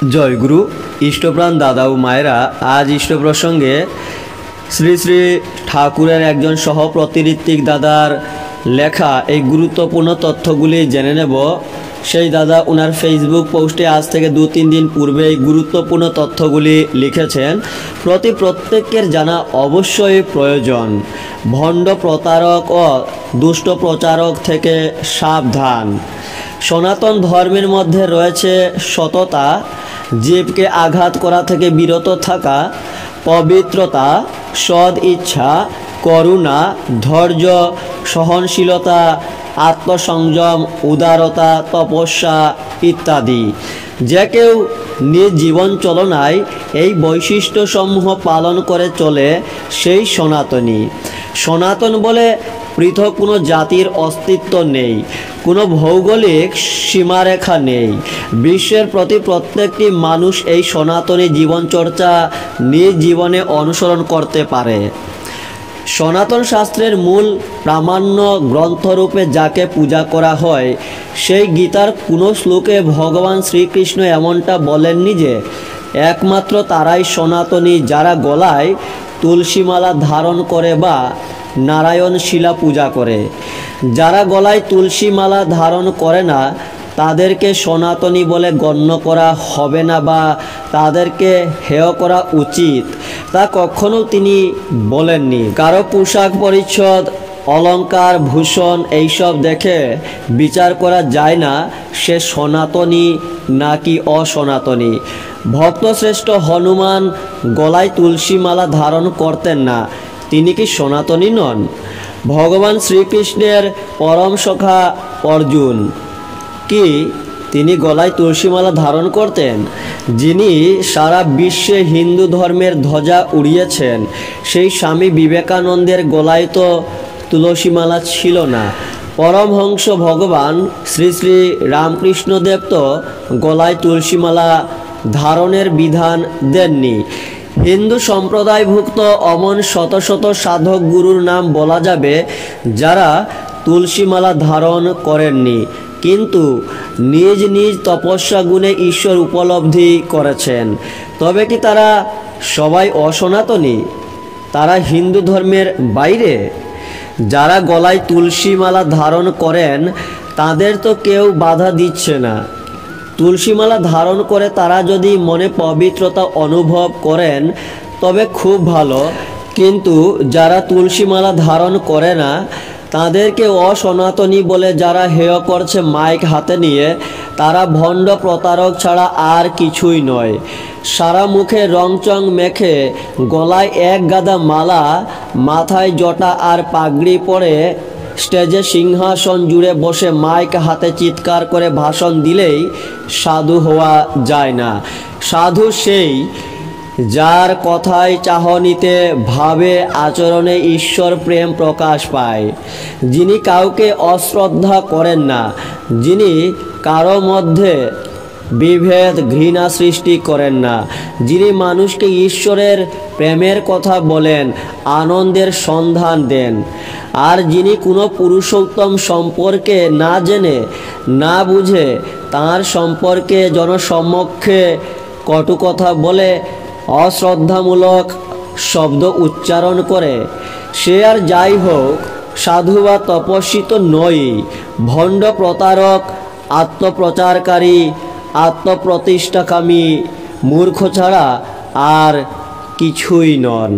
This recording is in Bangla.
জয়গুরু ইষ্টপ্রাণ দাদা ও মায়েরা, আজ ইষ্ট প্রসঙ্গে শ্রী শ্রী ঠাকুরের একজন সহপ্রতিনিধিক দাদার লেখা এই গুরুত্বপূর্ণ তথ্যগুলি জেনে নেব। সেই দাদা ওনার ফেসবুক পোস্টে আজ থেকে 2-3 দিন পূর্বে এই গুরুত্বপূর্ণ তথ্যগুলি লিখেছেন। প্রত্যেকের জানা অবশ্যই প্রয়োজন। ভণ্ড প্রতারক ও দুষ্ট প্রচারক থেকে সাবধান। সনাতন ধর্মের মধ্যে রয়েছে সততা, জীবকে আঘাত করা থেকে বিরত থাকা, পবিত্রতা, সদ ইচ্ছা, করুণা, ধৈর্য, সহনশীলতা, আত্মসংযম, উদারতা, তপস্যা ইত্যাদি। যে কেউ নিজ জীবন চলনায় এই বৈশিষ্ট্যসমূহ পালন করে চলে সেই সনাতনী। সনাতন বলে পৃথক কোনো জাতির অস্তিত্ব নেই, কোনো ভৌগোলিক সীমারেখা নেই। বিশ্বের প্রত্যেকটি মানুষ এই সনাতনী জীবনচর্চা নিজ জীবনে অনুসরণ করতে পারে। সনাতন শাস্ত্রের মূল প্রামাণ্য গ্রন্থরূপে যাকে পূজা করা হয়, সেই গীতার কোনো শ্লোকে ভগবান শ্রীকৃষ্ণ এমনটা বলেননি যে একমাত্র তারাই সনাতনী যারা গলায় তুলসীমালা ধারণ করে বা নারায়ণ শিলা পূজা করে। যারা গলায় তুলসী মালা ধারণ করে না তাদেরকে সনাতনী বলে গণ্য করা হবে না বা তাদেরকে হেয় করা উচিত, তা কখনো তিনি বলেননি। কারো পোশাক পরিচ্ছদ, অলংকার, ভূষণ এইসব দেখে বিচার করা যায় না সে সনাতনী নাকি অসনাতনী। ভক্তশ্রেষ্ঠ হনুমান গলায় তুলসী মালা ধারণ করতেন না, তিনি কি সনাতনী নন? ভগবান শ্রীকৃষ্ণের পরম সখা অর্জুন কি তিনি গলায় তুলসীমালা ধারণ করতেন? যিনি সারা বিশ্বে হিন্দু ধর্মের ধ্বজা উড়িয়েছেন, সেই স্বামী বিবেকানন্দের গলায় তো তুলসীমালা ছিল না। পরমহংস ভগবান শ্রী শ্রী রামকৃষ্ণদেব তো গলায় তুলসীমালা ধারণের বিধান দেননি। হিন্দু সম্প্রদায়ভুক্ত অমন শত শত সাধক গুরুর নাম বলা যাবে যারা তুলসীমালা ধারণ করেননি, কিন্তু নিজ নিজ তপস্যা গুণে ঈশ্বর উপলব্ধি করেছেন। তবে কি তারা সবাই অসনাতনী? তারা হিন্দু ধর্মের বাইরে? যারা গলায় তুলসী মালা ধারণ করেন তাদের তো কেউ বাধা দিচ্ছে না। তুলসীমালা ধারণ করে তারা যদি মনে পবিত্রতা অনুভব করেন তবে খুব ভালো, কিন্তু যারা তুলসীমালা ধারণ করে না তাদেরকে অসনাতনী বলে যারা হেয় করছে মাইক হাতে নিয়ে, তারা ভণ্ড প্রতারক ছাড়া আর কিছুই নয়। সারা মুখে রংচং মেখে, গলায় এক গাদা মালা, মাথায় জটা আর পাগড়ি পরে স্টেজে সিংহাসন জুড়ে বসে মাইক হাতে চিৎকার করে ভাষণ দিলেই সাধু হওয়া যায় না। সাধু সেই যার কথায়, চাহনিতে, ভাবে, আচরণে ঈশ্বর প্রেম প্রকাশ পায়, যিনি কাউকে অশ্রদ্ধা করেন না, যিনি কারো মধ্যে বিভেদ ঘৃণা সৃষ্টি করেন না, যিনি মানুষকে ঈশ্বরের প্রেমের কথা বলেন, আনন্দের সন্ধান দেন, আর যিনি কোনো পুরুষোত্তম সম্পর্কে না জেনে না বুঝে তার সম্পর্কে জনসম্মুখে কটু কথা বলে অশ্রদ্ধামূলক শব্দ উচ্চারণ করে, সে আর যাই হোক সাধু বা তপস্বী তো নয়, ভণ্ড প্রতারক, আত্মপ্রচারকারী, আত্মপ্রতিষ্ঠাকামী মূর্খ ছাড়া আর কিছুই নন।